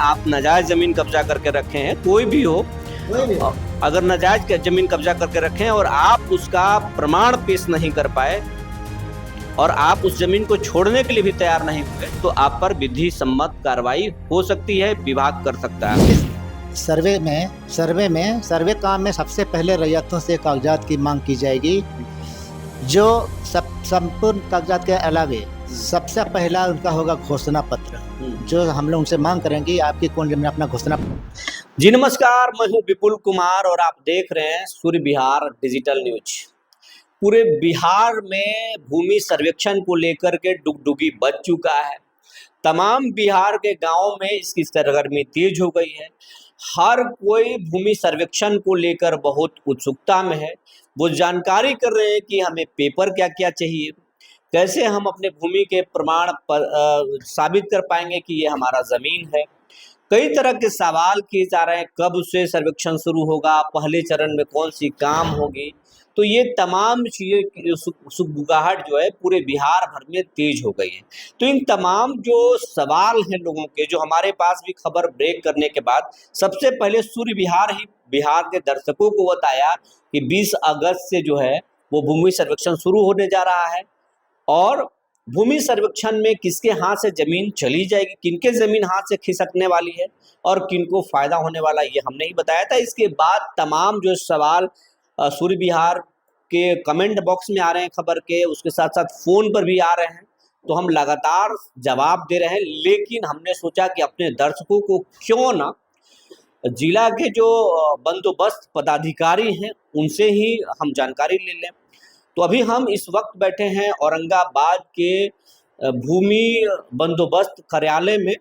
आप नाजायज जमीन कब्जा करके रखे हैं, कोई भी हो, अगर नाजायज जमीन कब्जा करके रखें और आप उसका प्रमाण पेश नहीं कर पाए और आप उस जमीन को छोड़ने के लिए भी तैयार नहीं हुए, तो आप पर विधि सम्मत कार्रवाई हो सकती है, विभाग कर सकता है। सर्वे काम में सबसे पहले रैयतों से कागजात की मांग की जाएगी। जो संपूर्ण कागजात के अलावे सबसे पहला उनका होगा घोषणा पत्र, जो हम लोग उनसे मांग करेंगे आपकी कौन जमीन, अपना घोषणा। जी नमस्कार, मैं हूँ विपुल कुमार और आप देख रहे हैं सूर्य विहार डिजिटल न्यूज। पूरे बिहार में भूमि सर्वेक्षण को लेकर के डुगडुगी बज चुका है। तमाम बिहार के गांवों में इसकी सरगर्मी तेज हो गई है। हर कोई भूमि सर्वेक्षण को लेकर बहुत उत्सुकता में है। वो जानकारी कर रहे हैं कि हमें पेपर क्या क्या चाहिए, कैसे हम अपने भूमि के प्रमाण पर साबित कर पाएंगे कि ये हमारा जमीन है। कई तरह के सवाल किए जा रहे हैं, कब से सर्वेक्षण शुरू होगा, पहले चरण में कौन सी काम होगी। तो ये तमाम चीज़ें सुगबुगाहट जो है पूरे बिहार भर में तेज हो गई है। तो इन तमाम जो सवाल हैं लोगों के, जो हमारे पास भी खबर ब्रेक करने के बाद सबसे पहले सूर्य विहार ही बिहार के दर्शकों को बताया कि 20 अगस्त से जो है वो भूमि सर्वेक्षण शुरू होने जा रहा है और भूमि सर्वेक्षण में किसके हाथ से जमीन चली जाएगी, किनके जमीन हाथ से खिसकने वाली है और किनको फायदा होने वाला, ये हमने ही बताया था। इसके बाद तमाम जो सवाल सूर्य विहार के कमेंट बॉक्स में आ रहे हैं खबर के, उसके साथ साथ फ़ोन पर भी आ रहे हैं, तो हम लगातार जवाब दे रहे हैं। लेकिन हमने सोचा कि अपने दर्शकों को क्यों ना जिला के जो बंदोबस्त पदाधिकारी हैं उनसे ही हम जानकारी ले लें। तो अभी हम इस वक्त बैठे हैं औरंगाबाद के भूमि बंदोबस्त कार्यालय में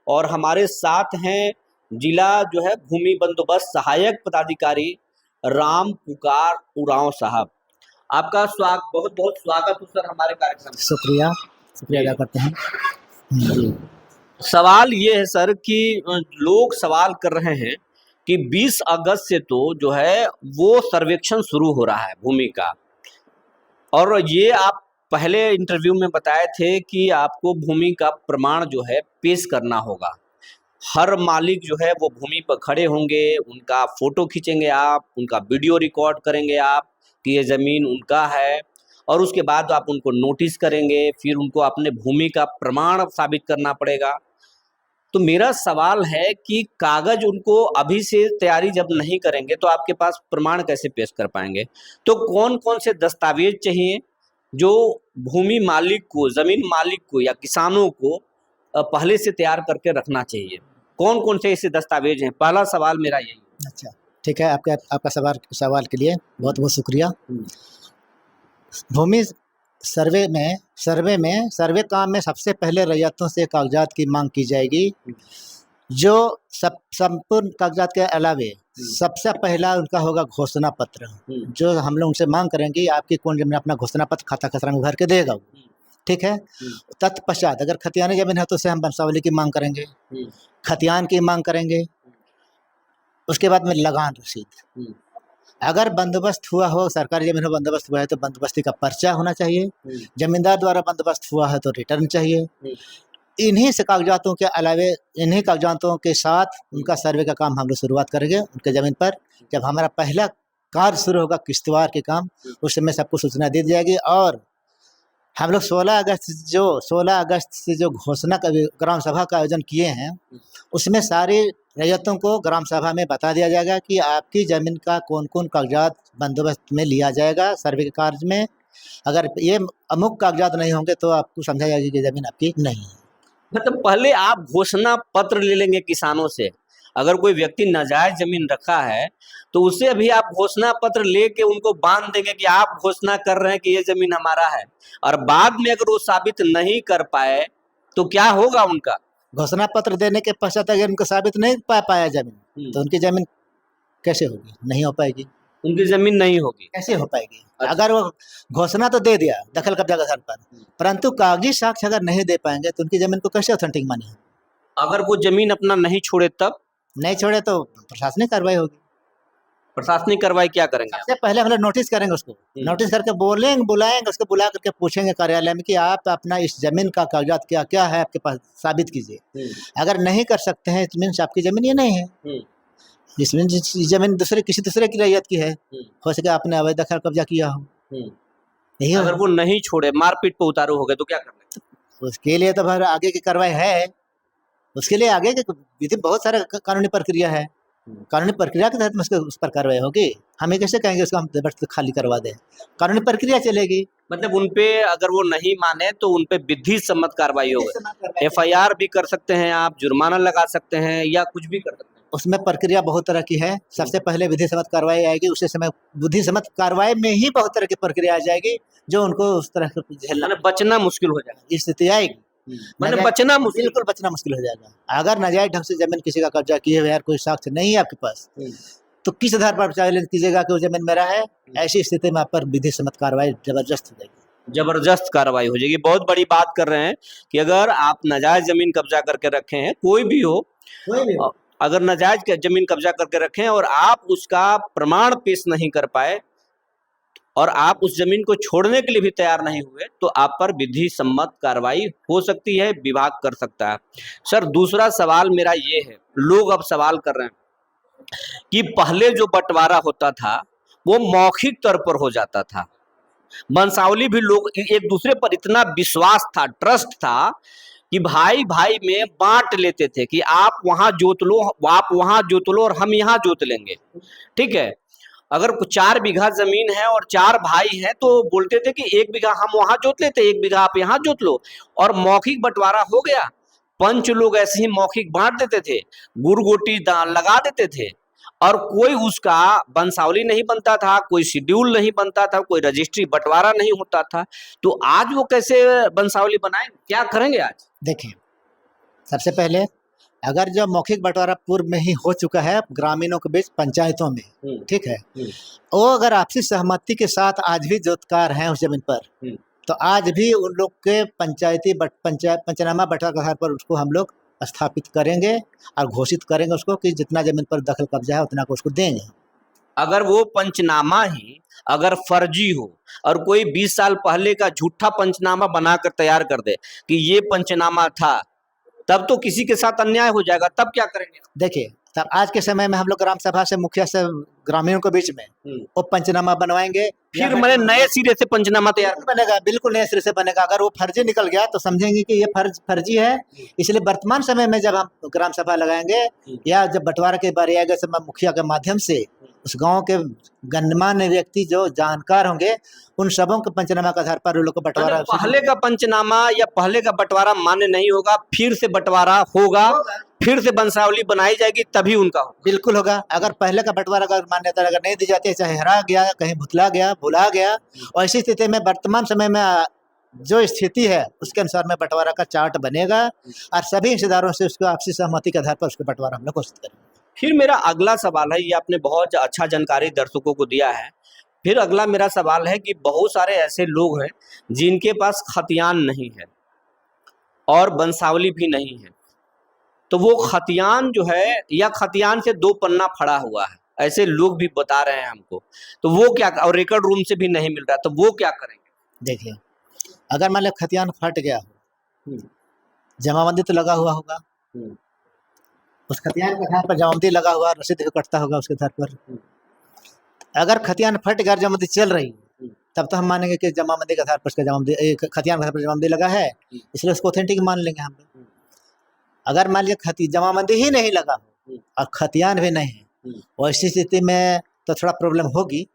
और हमारे साथ हैं जिला जो है भूमि बंदोबस्त सहायक पदाधिकारी राम पुकार उरांव साहब। आपका बहुत बहुत स्वागत है सर हमारे कार्यक्रम में। शुक्रिया अदा करते हैं। सवाल ये है सर कि लोग सवाल कर रहे हैं कि 20 अगस्त से तो जो है वो सर्वेक्षण शुरू हो रहा है भूमि का, और ये आप पहले इंटरव्यू में बताए थे कि आपको भूमि का प्रमाण जो है पेश करना होगा। हर मालिक जो है वो भूमि पर खड़े होंगे, उनका फोटो खींचेंगे आप, उनका वीडियो रिकॉर्ड करेंगे आप कि ये ज़मीन उनका है, और उसके बाद आप उनको नोटिस करेंगे, फिर उनको अपने भूमि का प्रमाण साबित करना पड़ेगा। तो मेरा सवाल है कि कागज उनको अभी से तैयारी जब नहीं करेंगे तो आपके पास प्रमाण कैसे पेश कर पाएंगे? तो कौन कौन से दस्तावेज चाहिए जो भूमि मालिक को, जमीन मालिक को या किसानों को पहले से तैयार करके रखना चाहिए? कौन कौन से ऐसे दस्तावेज हैं? पहला सवाल मेरा यही है। अच्छा, ठीक है, आपका सवाल के लिए बहुत बहुत शुक्रिया। भूमि सर्वे काम में सबसे पहले रैयतों से कागजात की मांग की जाएगी। जो संपूर्ण कागजात के अलावे सबसे पहला उनका होगा घोषणा पत्र, जो हम लोग उनसे मांग करेंगे आपकी कौन जमीन, अपना घोषणा पत्र खाता खसरा में भर के देगा वो, ठीक है। तत्पश्चात अगर खतियानी जमीन है तो उसे हम वंशावली की मांग करेंगे, खतियान की मांग करेंगे। उसके बाद में लगान रसीद, अगर बंदोबस्त हुआ हो, सरकारी जमीन हो बंदोबस्त हुआ है तो बंदोबस्ती का पर्चा होना चाहिए, जमींदार द्वारा बंदोबस्त हुआ है तो रिटर्न चाहिए। इन्हीं से कागजातों के अलावे, इन्हीं कागजातों के साथ उनका सर्वे का काम हम लोग शुरुआत करेंगे उनके ज़मीन पर। जब हमारा पहला कार्य शुरू होगा किश्तवार के काम, उस समय सबको सूचना दे दी जाएगी। और हम लोग 16 अगस्त से जो घोषणा का ग्राम सभा का आयोजन किए हैं, उसमें सारी रैयतों को ग्राम सभा में बता दिया जाएगा कि आपकी ज़मीन का कौन कौन कागजात बंदोबस्त में लिया जाएगा सर्वे के कार्य में। अगर ये अमुक कागजात नहीं होंगे तो आपको समझा जाएगी कि ज़मीन आपकी नहीं है। मतलब पहले आप घोषणा पत्र ले लेंगे किसानों से। अगर कोई व्यक्ति नाजायज जमीन रखा है तो उससे अभी आप घोषणा पत्र लेके उनको बांध देंगे कि आप घोषणा कर रहे हैं कि ये जमीन हमारा है, और बाद में अगर वो साबित नहीं कर पाए तो क्या होगा उनका? घोषणा पत्र देने के पश्चात अगर उनको साबित नहीं पाया जमीन, तो उनकी जमीन कैसे होगी? नहीं हो पाएगी। उनकी जमीन नहीं होगी, कैसे हो पाएगी? अगर वो घोषणा तो दे दिया दखल कब्जा के आधार पर, परंतु कागजी साक्ष्य अगर नहीं दे पाएंगे तो उनकी जमीन को कैसे ऑथेंटिक माने? अगर वो जमीन अपना नहीं छोड़े तब? नहीं छोड़े तो प्रशासनिक कार्रवाई होगी। प्रशासनिक कार्रवाई क्या करेंगे आप? सबसे पहले हम लोग नोटिस करेंगे उसको, नोटिस करके बोलेंगे, बुलाएंगे उसको, बुला करके पूछेंगे कार्यालय में कि आप अपना इस जमीन का कागजात क्या क्या है आपके पास, साबित कीजिए। अगर नहीं कर सकते हैं तो मीन्स आपकी जमीन ये नहीं है, इसमें जमीन दूसरे किसी दूसरे की रैयत की है, हो सके आपने अवैध दखल कब्जा किया हो। यही अगर वो नहीं छोड़े, मारपीट पे उतारू हो गए तो क्या करना? उसके लिए तो फिर आगे की कार्रवाई है, उसके लिए आगे की विधि बहुत सारा कानूनी प्रक्रिया है, कानूनी प्रक्रिया के तहत उसके उस पर कार्रवाई होगी। हम ये कैसे कहेंगे उसको हम जबरदस्ती खाली करवा दें, कानूनी प्रक्रिया चलेगी। मतलब उनपे अगर वो नहीं माने तो उनपे विधि सम्मत कार्रवाई होगी, FIR भी कर सकते हैं आप, जुर्माना लगा सकते हैं या कुछ भी कर सकते हैं। उसमें प्रक्रिया बहुत तरह की है। सबसे पहले विधि सम्मत कार्रवाई आएगी, उसी समय विधि सम्मत कार्रवाई में ही बहुत तरह की प्रक्रिया आ जाएगी जो उनको उस तरह से झेलना, बचना मुश्किल हो जाएगा, स्थिति आएगी। मैंने बचना मुश्किल, बिल्कुल बचना मुश्किल हो जाएगा। अगर नाजायज ढंग से जमीन किसी का कब्जा किए हुए यार कोई साक्ष्य नहीं है आपके पास, तो किस आधार पर चैलेंज कीजिएगा कि वो जमीन मेरा है? ऐसी स्थिति में आप पर विधि सम्मत कार्रवाई जबरदस्त हो जाएगी, जबरदस्त कार्रवाई हो जाएगी। बहुत बड़ी बात कर रहे हैं कि अगर आप नाजायज जमीन कब्जा करके रखे हैं, कोई भी हो, अगर नाजायज जमीन कब्जा करके रखें और आप उसका प्रमाण पेश नहीं कर पाए और आप उस जमीन को छोड़ने के लिए भी तैयार नहीं हुए, तो आप पर विधि सम्मत कार्रवाई हो सकती है, विभाग कर सकता है। सर, दूसरा सवाल मेरा ये है, लोग अब सवाल कर रहे हैं कि पहले जो बंटवारा होता था वो मौखिक तौर पर हो जाता था, वंशावली भी लोग एक दूसरे पर इतना विश्वास था, ट्रस्ट था कि भाई भाई में बांट लेते थे कि आप वहां जोत लो, आप वहां जोत लो और हम यहाँ जोत लेंगे, ठीक है। अगर 4 बीघा जमीन है और 4 भाई हैं तो बोलते थे कि 1 बीघा हम वहां जोत लेते, 1 बीघा आप यहाँ जोत लो, और मौखिक बंटवारा हो गया। पंच लोग ऐसे ही मौखिक बांट देते थे, गुरगोटी लगा देते थे, और कोई उसका वंशावली नहीं बनता था, कोई शेड्यूल नहीं बनता था, कोई रजिस्ट्री बंटवारा नहीं होता था। तो आज वो कैसे वंशावली बनाएंगे, क्या करेंगे आज? देखिए, सबसे पहले अगर जो मौखिक बंटवारा पूर्व में ही हो चुका है ग्रामीणों के बीच पंचायतों में, ठीक है, वो अगर आपसी सहमति के साथ आज भी जोतकार हैं उस जमीन पर, तो आज भी उन लोग के पंचायती पंचनामा बंटवारा के आधार पर उसको हम लोग स्थापित करेंगे और घोषित करेंगे उसको कि जितना जमीन पर दखल कब्जा है उतना को उसको देंगे। अगर वो पंचनामा ही अगर फर्जी हो और कोई 20 साल पहले का झूठा पंचनामा बनाकर तैयार कर दे कि ये पंचनामा था, तब तो किसी के साथ अन्याय हो जाएगा, तब क्या करेंगे? देखिए, तब आज के समय में हम लोग ग्राम सभा से मुखिया से ग्रामीणों के बीच में वो पंचनामा बनवाएंगे, फिर मैंने नए सिरे से पंचनामा तैयार बनेगा, बिल्कुल नए सिरे से बनेगा। अगर वो फर्जी निकल गया तो समझेंगे कि ये फर्जी है। इसलिए वर्तमान समय में जब हम ग्राम सभा लगाएंगे या जब बंटवारा की बारी आएगा, समय मुखिया के माध्यम से उस गांव के गणमान्य व्यक्ति जो जानकार होंगे उन सबों के पंचनामा के आधार पर लोग को बंटवारा, पहले का पंचनामा या पहले का बंटवारा मान्य नहीं होगा, फिर से बंटवारा होगा, फिर से वंशावली बनाई जाएगी, तभी उनका होगा। बिल्कुल होगा। अगर पहले का बंटवारा का मान्यता अगर नहीं दी जाती है, चाहे हरा गया, कहीं भुतला गया, भुला गया, और ऐसी स्थिति में वर्तमान समय में जो स्थिति है उसके अनुसार में बंटवारा का चार्ट बनेगा और सभी हिस्सेदारों से उसको आपसी सहमति के आधार पर उसके बंटवारा हम लोग घोषित करेंगे। फिर मेरा अगला सवाल है, ये आपने बहुत अच्छा जानकारी दर्शकों को दिया है। फिर अगला मेरा सवाल है कि बहुत सारे ऐसे लोग हैं जिनके पास खतियान नहीं है और वंशावली भी नहीं है, तो वो खतियान जो है या खतियान से 2 पन्ना फड़ा हुआ है, ऐसे लोग भी बता रहे हैं हमको, तो वो क्या, और रिकॉर्ड रूम से भी नहीं मिल रहा, तो वो क्या करेंगे? देखिए, अगर मान लो खतियान फट गया हो, जमाबंदी तो लगा हुआ होगा, उस खतियान के आधार पर जमाबंदी लगा हुआ, रसीद भी कटता होगा उसके आधार पर। अगर खतियान फट गया, जमाबंदी चल रही, तब तो हम मानेंगे कि जमाबंदी के आधार पर उसका जमाबंदी, खतियान के आधार पर जमाबंदी लगा है, इसलिए उसको ऑथेंटिक मान लेंगे हम लोग। अगर मान लिया जमाबंदी ही नहीं लगा और खतियान भी नहीं है, वैसी स्थिति में तो थोड़ा प्रॉब्लम होगी।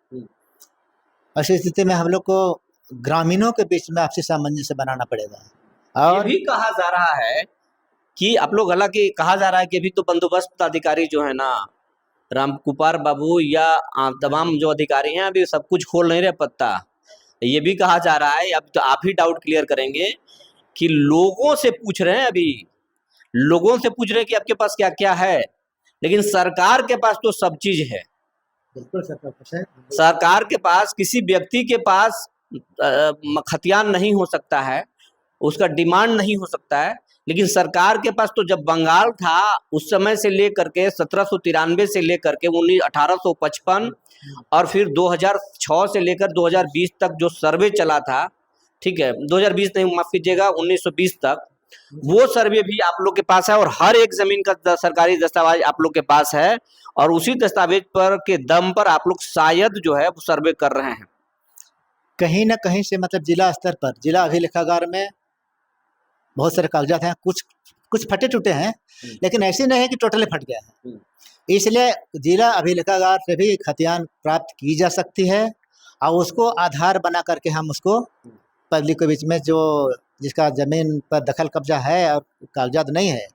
ऐसी स्थिति में हम लोग को ग्रामीणों के बीच में आपसी सामंजस्य बनाना पड़ेगा। और ये भी कहा जा रहा है कि आप लोग, हालांकि कहा जा रहा है कि अभी तो बंदोबस्त अधिकारी जो है ना, रामकुपार बाबू या तमाम जो अधिकारी हैं, अभी सब कुछ खोल नहीं रहे पत्ता। ये भी कहा जा रहा है, अब तो आप ही डाउट क्लियर करेंगे, कि लोगों से पूछ रहे हैं, अभी लोगों से पूछ रहे हैं कि आपके पास क्या क्या है, लेकिन सरकार के पास तो सब चीज है। सरकार के पास, किसी व्यक्ति के पास खतियान नहीं हो सकता है, उसका डिमांड नहीं हो सकता है, लेकिन सरकार के पास तो जब बंगाल था उस समय से लेकर के 1793 से लेकर के 1855 और फिर 2006 से लेकर 2020 तक जो सर्वे चला था, ठीक है, 2020 नहीं, माफ कीजिएगा, 1920 तक, वो सर्वे भी आप लोग के पास है और हर एक जमीन का सरकारी दस्तावेज आप लोग के पास है और उसी दस्तावेज पर के दम पर आप लोग शायद जो है वो सर्वे कर रहे हैं। कहीं ना कहीं से मतलब जिला स्तर पर, जिला अभिलेखागार में बहुत सारे कागजात हैं, कुछ फटे टूटे हैं, लेकिन ऐसे नहीं है कि टोटली फट गया है। इसलिए जिला अभिलेखागार से भी खतियान प्राप्त की जा सकती है और उसको आधार बना करके हम उसको पब्लिक के बीच में, जो जिसका जमीन पर दखल कब्जा है और कागजात नहीं है,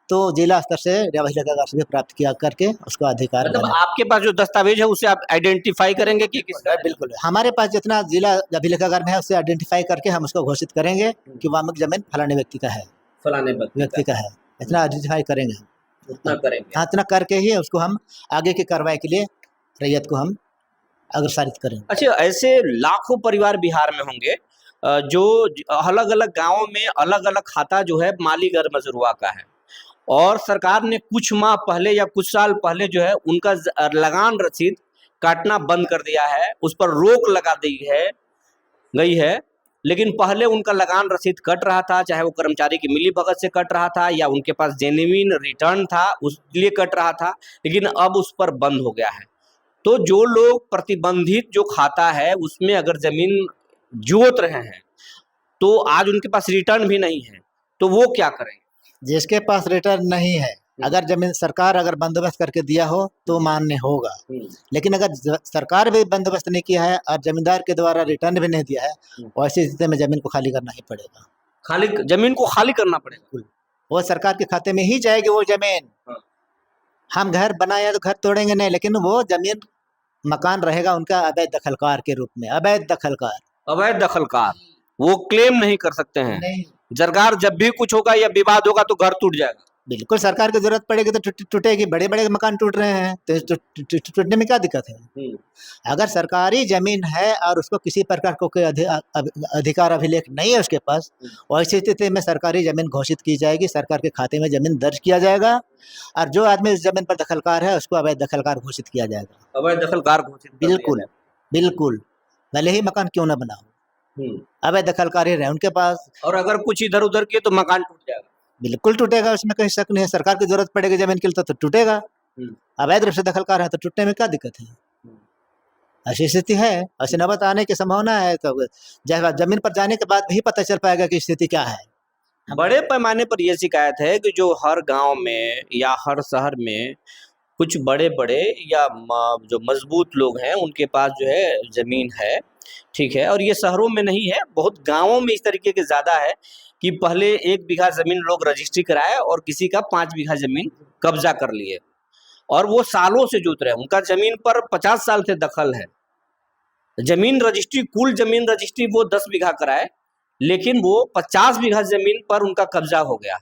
तो जिला स्तर से अभिलेखागार से भी प्राप्त किया करके उसको अधिकार मतलब आपके पास जो दस्तावेज है उसे आप आइडेंटिफाई करेंगे कि किसका? बिल्कुल, हमारे पास जितना जिला अभिलेखागार में है उससे आइडेंटिफाई करके हम उसको घोषित करेंगे कि वामक जमीन फलाने व्यक्ति का है, फलाने व्यक्ति का है, इतना आइडेंटिफाई करेंगे हम, उतना करेंगे। हाँ, इतना करके ही उसको हम आगे की कार्रवाई के लिए रैयत को हम अग्रसारित करेंगे। अच्छा, ऐसे लाखों परिवार बिहार में होंगे जो अलग अलग गांवों में अलग अलग खाता जो है माली गैर मजरूआ का है और सरकार ने कुछ माह पहले या कुछ साल पहले जो है उनका लगान रसीद काटना बंद कर दिया है, उस पर रोक लगा दी गई है। लेकिन पहले उनका लगान रसीद कट रहा था, चाहे वो कर्मचारी की मिली भगत से कट रहा था या उनके पास जेन्युइन रिटर्न था उसके लिए कट रहा था, लेकिन अब उस पर बंद हो गया है। तो जो लोग प्रतिबंधित जो खाता है उसमें अगर जमीन जोत रहे हैं तो आज उनके पास रिटर्न भी नहीं है, तो वो क्या करें? जिसके पास रिटर्न नहीं है, अगर जमीन सरकार अगर बंदोबस्त करके दिया हो तो मान्य होगा, लेकिन अगर सरकार भी बंदोबस्त नहीं किया है और जमींदार के द्वारा रिटर्न भी नहीं दिया है, वैसी स्थिति में जमीन को खाली करना ही पड़ेगा। खाली जमीन को खाली करना पड़ेगा, वो सरकार के खाते में ही जाएगी वो जमीन। हम घर बनाए तो घर तोड़ेंगे नहीं, लेकिन वो जमीन मकान रहेगा उनका अवैध दखलकार के रूप में। अवैध दखलकार वो क्लेम नहीं कर सकते हैं। सरकार जब भी कुछ होगा या विवाद होगा तो घर टूट जाएगा। बिल्कुल, सरकार की जरूरत पड़ेगी तो टूटेगी। बड़े बड़े मकान टूट रहे हैं तो टूटने में क्या दिक्कत है? अगर सरकारी जमीन है और उसको किसी प्रकार को कोई अधिकार अभिलेख नहीं है उसके पास, वैसी स्थिति में सरकारी जमीन घोषित की जाएगी, सरकार के खाते में जमीन दर्ज किया जाएगा और जो आदमी इस जमीन पर दखलकार है उसको अवैध दखलकार घोषित किया जाएगा। अवैध दखलकार घोषित, बिल्कुल, भले ही मकान क्यों ना बना हो, अवैध दखलकार ही रहे उनके पास। और अगर कुछ इधर उधर किए तो मकान टूट जाएगा। बिल्कुल टूटेगा, उसमें कहीं शक नहीं है। सरकार की जरूरत पड़ेगी जमीन के लिए तो टूटेगा। अवैध रूप से दखलकार है तो टूटने में क्या दिक्कत है? ऐसी स्थिति है, ऐसी नौबत आने की संभावना है। तो जमीन पर जाने के बाद भी पता चल पाएगा कि स्थिति क्या है। बड़े पैमाने पर यह शिकायत है कि जो हर गांव में या हर शहर में कुछ बड़े बड़े या जो मजबूत लोग हैं उनके पास जो है जमीन है, ठीक है, और ये शहरों में नहीं है, बहुत गांवों में इस तरीके के ज्यादा है कि पहले 1 बीघा जमीन लोग रजिस्ट्री कराए और किसी का 5 बीघा जमीन कब्जा कर लिए और वो सालों से जोत रहे हैं, उनका जमीन पर 50 साल से दखल है। जमीन रजिस्ट्री, कुल जमीन रजिस्ट्री वो 10 बीघा कराए, लेकिन वो 50 बीघा जमीन पर उनका कब्जा हो गया।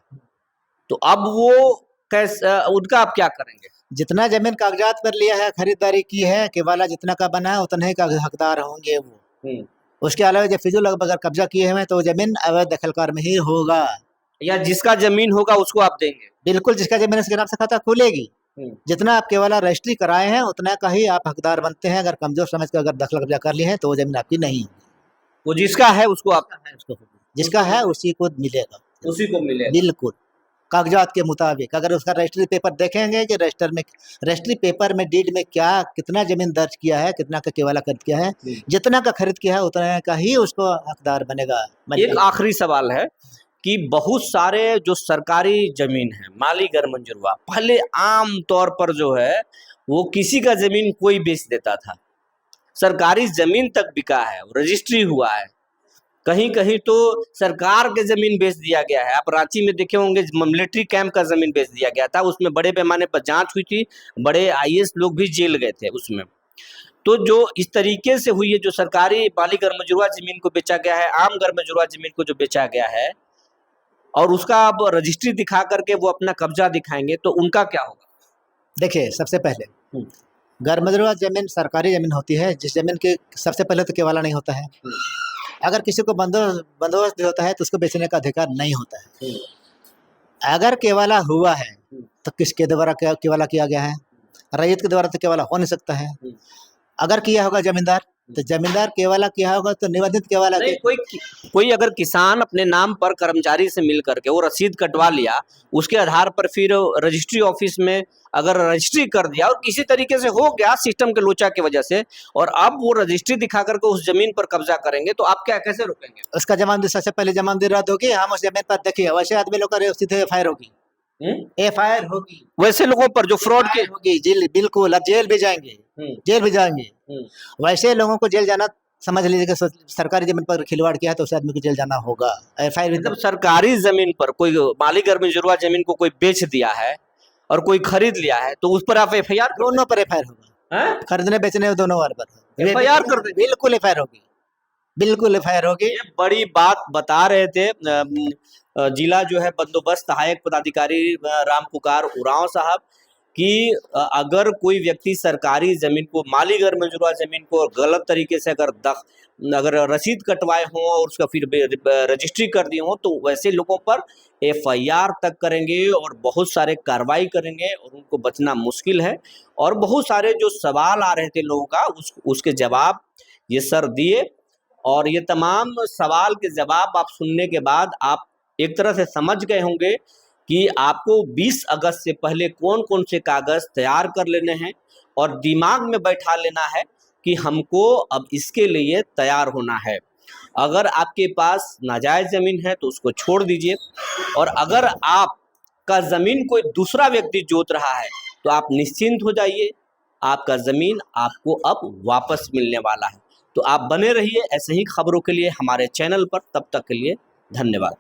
तो अब वो कैसे, उनका आप क्या करेंगे? जितना जमीन कागजात पर लिया है, खरीदारी की है, केवल जितना का बना है उतना ही का हकदार होंगे वो। उसके अलावा जब फिजूल अगर कब्जा किए हैं तो जमीन अवैध दखलकार में ही होगा। या जिसका जमीन होगा उसको आप देंगे? बिल्कुल, जिसका जमीन उसके नाम से खाता खुलेगी। जितना आप केवल रजिस्ट्री कराए हैं उतना का ही आप हकदार बनते हैं। अगर कमजोर समझ कर अगर दखल कब्जा कर लिए हैं तो वो जमीन आपकी नहीं होगी। वो जिसका है उसको आप, जिसका है उसी को मिलेगा, उसी को मिलेगा। बिल्कुल, कागजात के मुताबिक। अगर उसका रजिस्ट्री पेपर देखेंगे कि रजिस्ट्री पेपर में डीड में क्या कितना जमीन दर्ज किया है, कितना का केवला खरीद किया है, जितना का खरीद किया है उतना का ही उसको हकदार बनेगा। एक आखिरी सवाल है कि बहुत सारे जो सरकारी जमीन है माली गैर मंजूरवा, पहले आम तौर पर जो है वो किसी का जमीन कोई बेच देता था, सरकारी जमीन तक बिका है, रजिस्ट्री हुआ है, कहीं कहीं तो सरकार के जमीन बेच दिया गया है। आप रांची में देखे होंगे मिलिट्री कैंप का जमीन बेच दिया गया था, उसमें बड़े पैमाने पर जांच हुई थी, बड़े आईएएस लोग भी जेल गए थे उसमें। तो जो इस तरीके से हुई है, जो सरकारी माली गैर मंजूरवा जमीन को बेचा गया है, आम गैर मंजूरवा जमीन को जो बेचा गया है और उसका अब रजिस्ट्री दिखा करके वो अपना कब्जा दिखाएंगे, तो उनका क्या होगा? देखिए, सबसे पहले गैर मंजूरवा जमीन सरकारी जमीन होती है, जिस जमीन के सबसे पहले तो केवाला नहीं होता है। अगर किसी को बंदोबस्त भी होता है तो उसको बेचने का अधिकार नहीं होता है। अगर केवाला हुआ है तो किसके द्वारा केवाला किया गया है? रैयत के द्वारा तो केवाला हो नहीं सकता है। अगर किया होगा जमींदार तो जमींदार केवाला किया होगा तो निबंधित केवाला नहीं, कोई अगर किसान अपने नाम पर कर्मचारी से मिल करके वो रसीद कटवा लिया, उसके आधार पर फिर रजिस्ट्री ऑफिस में अगर रजिस्ट्री कर दिया और किसी तरीके से हो गया सिस्टम के लोचा की वजह से, और अब वो रजिस्ट्री दिखा करके उस जमीन पर कब्जा करेंगे, तो आप क्या कैसे रोकेंगे? उसका जमानदी सबसे पहले जमानदी रद्द होगी। हम उस जमीन पर देखिए वैसे आदमी लोग का सीधे FIR होगी, FIR होगी वैसे लोगों पर जो फ्रॉड के होगी, जेल, बिल्कुल, अब जेल भी जाएंगे, जेल भी जाएंगे। वैसे लोगों को जेल जाना, समझ लीजिए कि सरकारी जमीन पर खिलवाड़ किया है तो उस आदमी को जेल जाना होगा। FIR मतलब सरकारी जमीन पर कोई मालिक गर्मजुर्वा जमीन को कोई बेच दिया है और कोई खरीद लिया है तो उस पर आप FIR दोनों पर FIR होगा, खरीदने बेचने दोनों पर FIR कर दे, बिल्कुल FIR होगी, बिल्कुल FIR होगी। ये बड़ी बात बता रहे थे जिला जो है बंदोबस्त सहायक पदाधिकारी राम पुकार उरांव साहब कि अगर कोई व्यक्ति सरकारी जमीन को, माली गर्मजुर्वा जमीन को गलत तरीके से अगर रसीद कटवाए हों और उसका फिर रजिस्ट्री कर दिए हों तो वैसे लोगों पर FIR तक करेंगे और बहुत सारे कार्रवाई करेंगे और उनको बचना मुश्किल है। और बहुत सारे जो सवाल आ रहे थे लोगों का उसके जवाब ये सर दिए, और ये तमाम सवाल के जवाब आप सुनने के बाद आप एक तरह से समझ गए होंगे कि आपको 20 अगस्त से पहले कौन कौन से कागज तैयार कर लेने हैं और दिमाग में बैठा लेना है कि हमको अब इसके लिए तैयार होना है। अगर आपके पास नाजायज जमीन है तो उसको छोड़ दीजिए, और अगर आपका जमीन कोई दूसरा व्यक्ति जोत रहा है तो आप निश्चिंत हो जाइए, आपका जमीन आपको अब वापस मिलने वाला है। तो आप बने रहिए ऐसे ही खबरों के लिए हमारे चैनल पर। तब तक के लिए धन्यवाद।